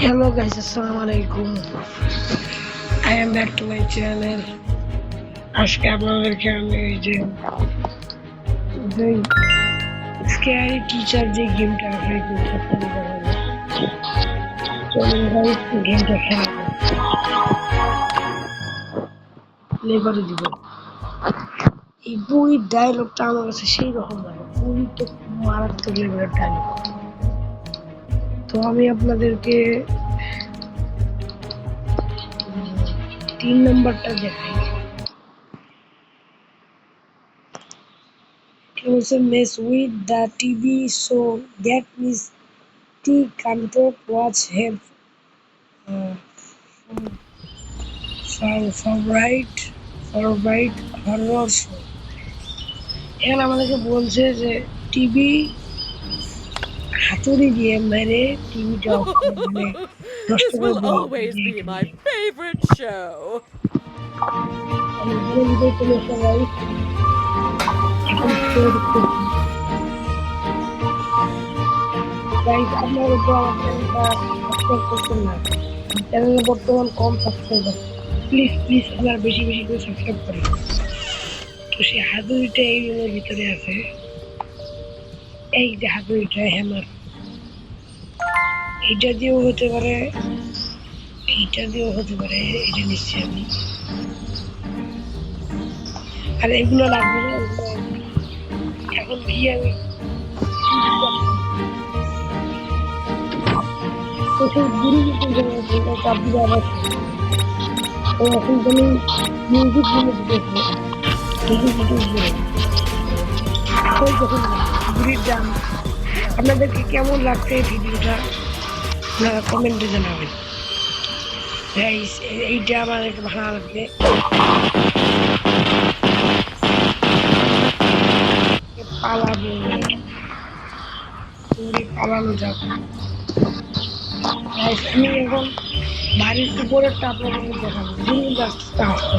Hello guys, Assalamualaikum. I am back to my channel. আজকে আপনাদেরকে আমি এই যে স্ক্যারি টিচার যে গেমটা আছে চলুন গাইস গেমটা খেলা প্লে করে দিব। এই বই ডায়লগটা আমার কাছে সেই রকম লাগে, বই তো মারাত্মক লেভেলের ডায়লগ। তো আমি আপনাদেরকে 3 নম্বরটা দেখাই। Also mess with the TV so that means the content was her favorite horror show. এখানে আমাদেরকে বলছে যে টিভি হাতুড়ি দিয়ে মেরে টিভিটা মানে নষ্ট This করে will দেওয়া। always be my favorite show. আমি বলে দিতে চলে সবাই এখন গাইস আপনারা তো আমার চ্যানেলটা সাবস্ক্রাইব করছেন না, চ্যানেলে বর্তমান কম সাবস্ক্রাইবার, প্লিজ আপনারা বেশি বেশি করে সাবস্ক্রাইব করেন। তো সেই হাতুড়িটা এই রুমের ভিতরে আছে, এই যে হাতুড়িটা হ্যামার, এইটা দিয়েও হতে পারে, এইটা দিয়েও হতে পারে, এটা নিচ্ছি আমি। আর এগুলো লাগবে না, এখন গিয়ে আমি প্রচুর গুরু কিন্তু চাপ দিলে আবার এখন তুমি মিউজিক গুলো দিতেছে যখন গুড়ির দাম। আপনাদেরকে কেমন লাগছে এই ভিডিওটা আপনারা কমেন্টে জানাবেন। এইটা আমাদেরকে ভালো লাগবে, পালাবো পালানো যাবে। আমি এখন বাড়ির উপরেরটা আপনাদের দেখাবো, দিন আসতে আসতে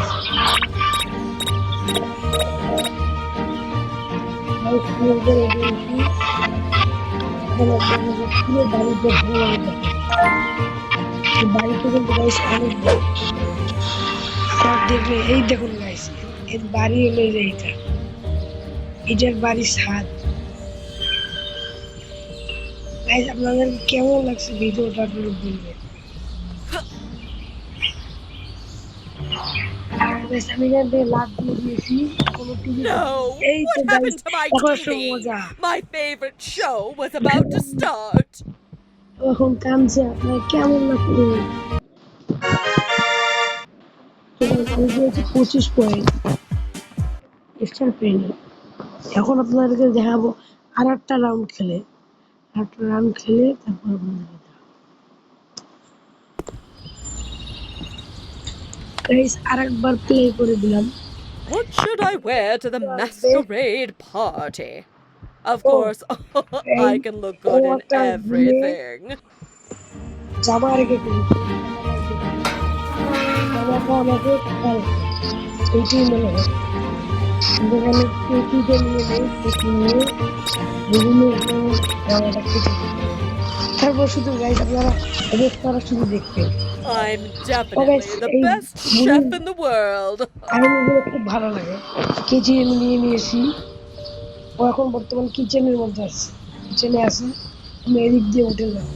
বাড়িতে কিন্তু গাইস অনেক দেখবে। এই দেখুন গাইস, এর বাড়ি হলো এইটা, এটার বাড়ির ছাদ। গাইস আপনাদের কেমন লাগছে ভিডিওটা আপনারা বলবেন। আমি লাভ দিয়ে দিয়েছি কোনো টিভি। No! এই তো What guys happened to my এখন TV? My favorite show was about to start. এখন কামছে আপনার কেমন লাগছে। আমি দিয়েছি 25 পয়েন্ট স্টার পেনি। এখন আপনাদেরকে দেখাবো আর একটা রাউন্ড খেলে, তারপর আপনাদেরকে গাইস আরেকবার প্লে করে দিলাম। What should I wear to the masquerade party? Of course, I can look good in everything. জামা রেখে ফেলেছি, জামাটা আমাকে এইটাই মনে হয় যেখানে পেটিতে নিয়ে নেই, পেটি নিয়ে বিভিন্ন জামাটা কেটে দিই। তারপর শুধু গাইস আপনারা রেড করা শুধু দেখবেন। I'm definitely the best chef in the world. আমার খুব ভালো লাগে। কেজি আমি নিয়ে নিয়েছি, ও এখন বর্তমান কিচেনের মধ্যে আছে, কিচেনে আছে, আমি এদিক দিয়ে উঠে যাব।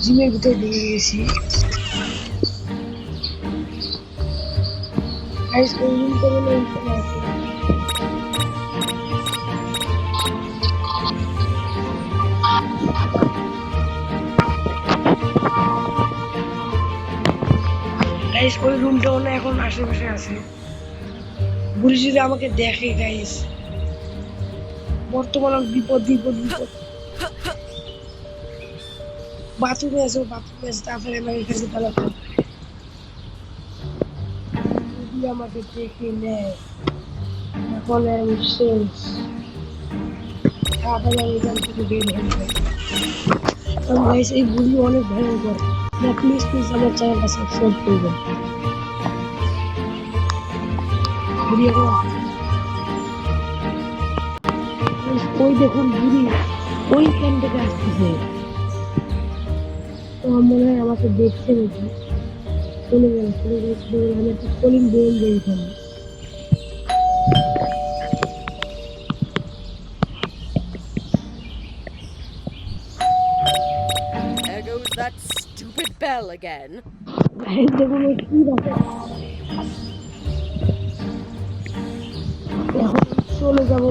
জিমের ভিতরে ঢুকে গেছি। গাইস ওই রুমটা বলে এইখানে আছে। গাইস ওই রুমটা না এখন আশেপাশে আছে। বুড়ি যদি আমাকে দেখে গাইস, বর্তমানে বিপদ। বাথরুমে আছে, তারপরে আমার এখানে তালা যদি আমাকে দেখে নেয় এখন আমি শেষ। তারপরে আমি এখান থেকে বের হয়ে যাই। কারণ গাইস এই বুড়ি অনেক ভয়ঙ্কর। প্লিজ আমার চ্যানেলটা সাবস্ক্রাইব করবেন। বুড়ি এখন ওই দেখুন বুড়ি ওইখান থেকে আসতেছে। তো আমার মনে হয় আমাকে দেখছে নাকি, চলে গেল চলে গেল চলে গেল। আমি একটা কলিং বেল দিয়ে এখানে। There goes that stupid bell again. এই দেখুন ও কি দেখে। এখন চলে যাবো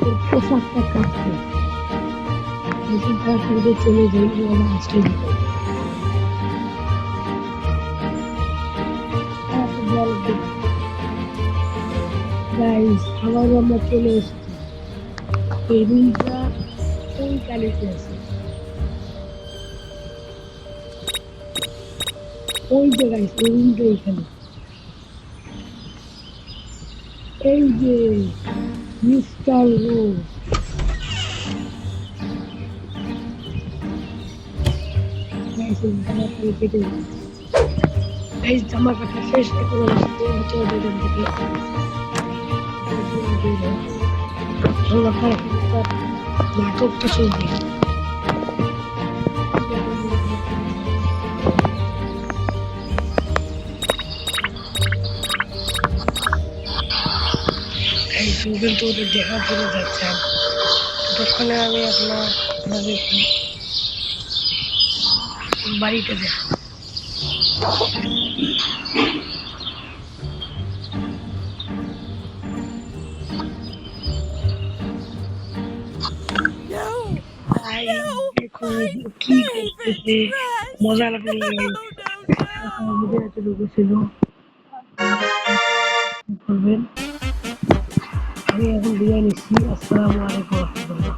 ওর পোশাকটা কাটতে। এখন তার সঙ্গে চলে যাই ও আমার আসতে দিবে। গাইস আবার আমরা চলে এসেছি। এই রুমটা ওই কালিতে আছে, ওই যে গাইস ওই রুমটা এখানে। এই যে মিস্টার রোজ। গাইস এই জামাটা কেটে দিই। গাইস জামা কাটা শেষ করে হচ্ছে বেতন থেকে নাটকটা চলবে। এই কিন্তু ওদের দেখা করে যাচ্ছেন, ততক্ষণে আমি আপনাদের বাড়িতে যাই। No, ভাই no, দেখো my কি favorite করতেছে, dress. মজা লাগলে No, no, আমাদের এতটুকু ছিল করবেন। আমি এখন বিদায় নিচ্ছি। আসসালামু আলাইকুম রহমতুল্লাহ।